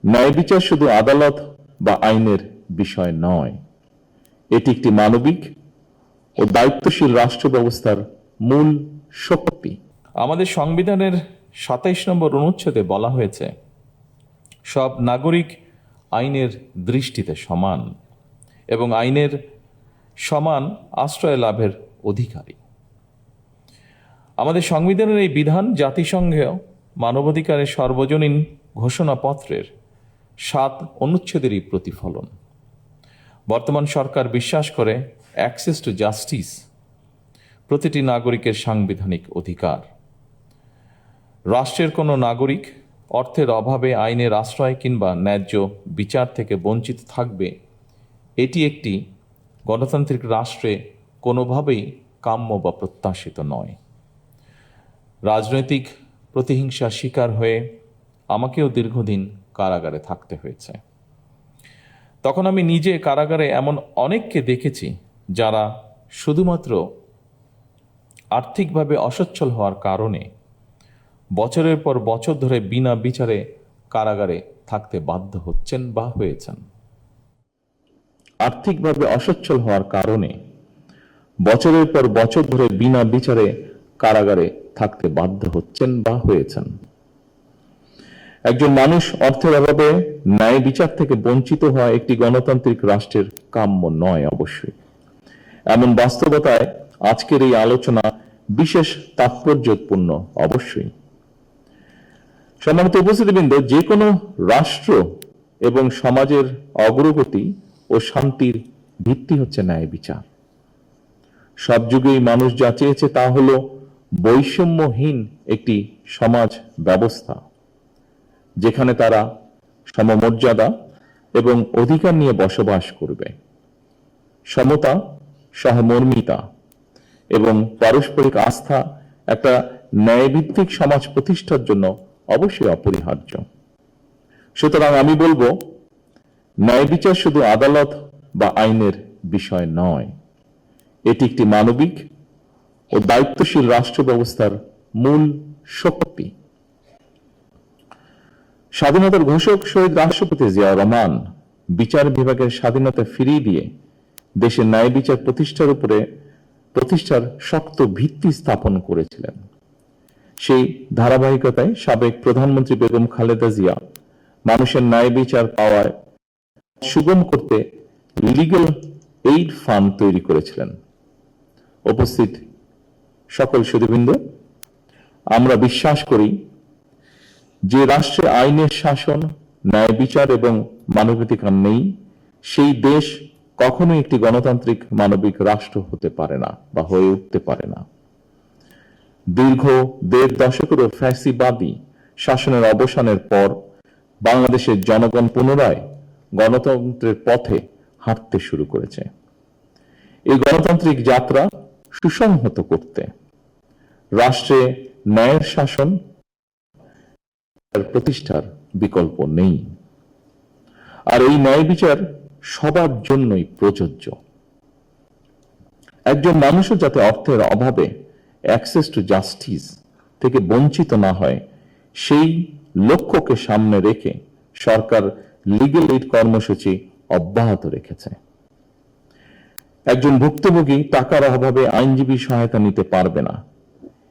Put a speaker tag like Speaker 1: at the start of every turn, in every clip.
Speaker 1: ন্যায় বিচার শুধু আদালত বা আইনের বিষয় নয়, এটি একটি মানবিক ও দায়িত্বশীল রাষ্ট্র ব্যবস্থার মূল শক্তি। আমাদের সংবিধানের ২৭ নম্বর অনুচ্ছেদে বলা হয়েছে, সব নাগরিক আইনের দৃষ্টিতে সমান এবং আইনের সমান আশ্রয় লাভের অধিকারী। আমাদের সংবিধানের এই বিধান জাতিসংঘেও মানবাধিকারের সর্বজনীন ঘোষণাপত্রের ৭ অনুচ্ছেদেরই প্রতিফলন। বর্তমান সরকার বিশ্বাস করে অ্যাক্সেস টু জাস্টিস প্রতিটি নাগরিকের সাংবিধানিক অধিকার। রাষ্ট্রের কোনো নাগরিক অর্থের অভাবে আইনের আশ্রয় কিংবা ন্যায্য বিচার থেকে বঞ্চিত থাকবে, এটি একটি গণতান্ত্রিক রাষ্ট্রে কোনোভাবেই কাম্য বা প্রত্যাশিত নয়। রাজনৈতিক প্রতিহিংসার শিকার হয়ে আমাকেও দীর্ঘদিন কারাগারে থাকতে হয়েছে। তখন আমি নিজে কারাগারে এমন অনেককে দেখেছি যারা শুধুমাত্র আর্থিকভাবে অসচ্ছল হওয়ার কারণে বছরের পর বছর ধরে বিনা বিচারে কারাগারে থাকতে বাধ্য হচ্ছেন বা হয়েছেন। আর্থিকভাবে অসচ্ছল হওয়ার কারণে বছরের পর বছর ধরে বিনা বিচারে কারাগারে থাকতে বাধ্য হচ্ছেন বা হয়েছেন। একজন মানুষ অর্থের অভাবে ন্যায় বিচার থেকে বঞ্চিত হওয়া একটি গণতান্ত্রিক রাষ্ট্রের কাম্য নয়। অবশ্যই এমন বাস্তবতায় আজকের এই আলোচনা বিশেষ তাৎপর্যপূর্ণ। অবশ্যই সম্মানিত উপস্থিতিবৃন্দ, যে কোনো রাষ্ট্র এবং সমাজের অগ্রগতি ও শান্তির ভিত্তি হচ্ছে ন্যায় বিচার। সব যুগেই মানুষ যা চেয়েছে তা হলো বৈষম্যহীন একটি সমাজ ব্যবস্থা, যেখানে তারা সমমর্যাদা এবং অধিকার নিয়ে বসবাস করবে। সমতা, সহমর্মিতা এবং পারস্পরিক আস্থা একটা ন্যায়ভিত্তিক সমাজ প্রতিষ্ঠার জন্য অবশ্যই অপরিহার্য। সুতরাং আমি বলবো, ন্যায় বিচার শুধু আদালত বা আইনের বিষয় নয়, এটি একটি মানবিক ও দায়িত্বশীল রাষ্ট্র ব্যবস্থার মূল শক্তি। স্বাধীনতার ঘোষক শহীদ রাষ্ট্রপতি জিয়াউর রহমান বিচার বিভাগের স্বাধীনতা ফিরিয়ে দিয়ে দেশের ন্যায় বিচার প্রতিষ্ঠার শক্ত ভিত্তি স্থাপন করেছিলেন। সেই ধারাবাহিকতায় সাবেক প্রধানমন্ত্রী বেগম খালেদা জিয়া মানুষের ন্যায় বিচার পাওয়ায় সুগম করতে লিগ্যাল এইড ফান্ড তৈরি করেছিলেন। উপস্থিত সকল সুধীবৃন্দ, আমরা বিশ্বাস করি যে রাষ্ট্রে আইনের শাসন, ন্যায় বিচার এবং মানবাধিকার নেই, সেই দেশ কখনোই একটি গণতান্ত্রিক মানবিক রাষ্ট্র হতে পারে না বা হয়ে উঠতে পারে না। দীর্ঘ ১.৫ দশকেরও ফ্যাসিবাদী শাসনের অবসানের পর বাংলাদেশের জনগণ পুনরায় গণতন্ত্রের পথে হাঁটতে শুরু করেছে। এই গণতান্ত্রিক যাত্রা সুসংহত করতে রাষ্ট্রে ন্যায়ের শাসন প্রতিষ্ঠার বিকল্প নেই, আর এই ন্যায় বিচার সবার জন্যই প্রযোজ্য। একজন মানুষও যাতে অর্থের অভাবে অ্যাক্সেস টু জাস্টিস থেকে বঞ্চিত না হয়, সেই লক্ষ্যকে সামনে রেখে সরকার লিগ্যাল এইড কর্মসূচি অব্যাহত রেখেছে। একজন ভুক্তভোগী টাকার অভাবে আইনজীবী সহায়তা নিতে পারবে না,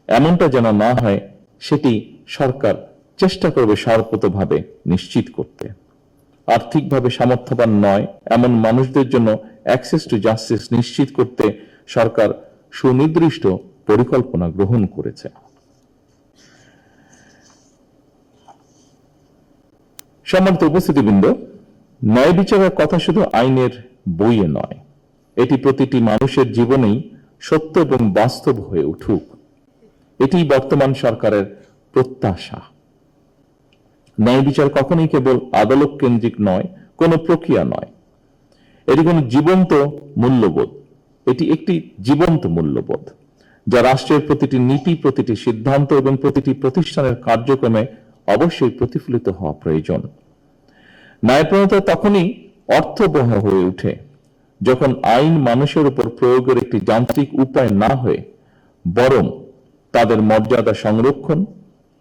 Speaker 1: এমনটা যেন না হয়, সেটি সরকার চেষ্টা করবে সর্বতোভাবে নিশ্চিত করতে। আর্থিকভাবে সামর্থ্যবান নয় এমন মানুষদের জন্য অ্যাক্সেস টু জাস্টিস নিশ্চিত করতে সরকার সুনির্দিষ্ট পরিকল্পনা গ্রহণ করেছে। সম্মানিত উপস্থিতিবৃন্দ, ন্যায় বিচারের কথা শুধু আইনের বইয়ে নয়, এটি প্রতিটি মানুষের জীবনেই সত্য এবং বাস্তব হয়ে উঠুক, এটি বর্তমান সরকারের প্রত্যাশা। ন্যায় বিচার কখনোই কেবল আদালত কেন্দ্রিক নয়, কোনো প্রক্রিয়া নয়, এটি কোনো জীবন্ত মূল্যবোধ। এটি একটি জীবন্ত মূল্যবোধ যা রাষ্ট্রের প্রতিটি নীতি, প্রতিটি সিদ্ধান্ত এবং প্রতিটি প্রতিষ্ঠানের কার্যক্রমে অবশ্যই প্রতিফলিত হওয়া প্রয়োজন। ন্যায়প্রণতা তখনই অর্থবহ হয়ে ওঠে যখন আইন মানুষের উপর প্রয়োগের একটি যান্ত্রিক উপায় না হয়ে বরং তাদের মর্যাদা সংরক্ষণ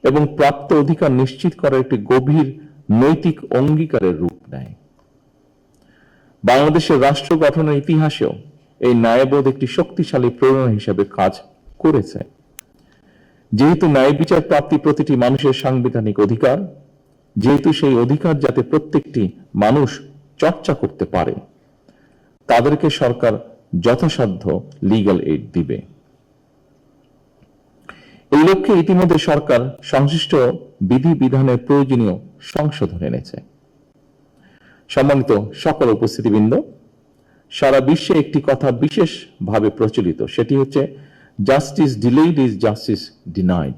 Speaker 1: এবং প্রাপ্ত অধিকার নিশ্চিত করার একটি গভীর নৈতিক অঙ্গীকারের রূপ নেয়। বাংলাদেশের রাষ্ট্র গঠনের ইতিহাসেও এই ন্যায়বোধ একটি শক্তিশালী প্রেরণা হিসেবে কাজ করেছে। যেহেতু ন্যায় বিচার প্রাপ্তি প্রতিটি মানুষের সাংবিধানিক অধিকার, যেহেতু সেই অধিকার যাতে প্রত্যেকটি মানুষ চর্চা করতে পারে, তাদেরকে সরকার যথাসাধ্য লিগ্যাল এইড দিবে। এই লক্ষ্যে ইতিমধ্যে সরকার সংশ্লিষ্ট বিধিবিধানের প্রয়োজনীয় সংশোধন এনেছে। সম্মানিত সকল উপস্থিতিবৃন্দ, সারা বিশ্বে একটি কথা বিশেষভাবে প্রচলিত, সেটি হচ্ছে justice delayed is justice denied,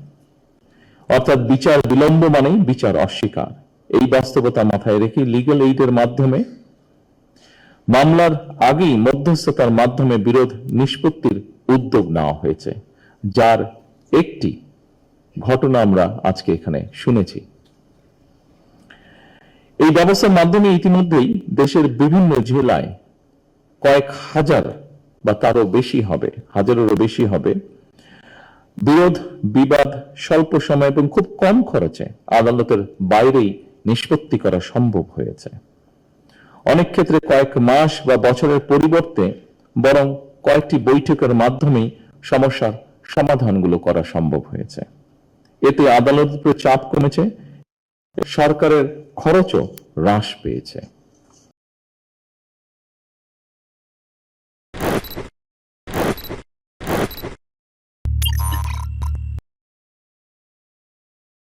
Speaker 1: অর্থাৎ বিচার বিলম্ব মানেই বিচার অস্বীকার। এই বাস্তবতা মাথায় রেখে লিগ্যাল এইডের মাধ্যমে মামলার আগেই মধ্যস্থতার মাধ্যমে বিরোধ নিষ্পত্তির উদ্যোগ নেওয়া হয়েছে, যার একটি ঘটনা আমরা আজকে এখানে শুনেছি। এই ব্যবস্থার মাধ্যমে ইতিমধ্যেই দেশের বিভিন্ন জেলায় কয়েক হাজার বা তারও বেশি হবে, হাজারেরও বেশি হবে, বিরোধ বিবাদ স্বল্প সময় এবং খুব কম খরচে আদালতের বাইরেই নিষ্পত্তি করা সম্ভব হয়েছে। অনেক ক্ষেত্রে কয়েক মাস বা বছরের পরিবর্তে বরং কয়েকটি বৈঠকের মাধ্যমেই সমস্যার সমাধানগুলো করা সম্ভব হয়েছে। এতে আদালতের উপর চাপ কমেছে, সরকারের খরচও হ্রাস পেয়েছে।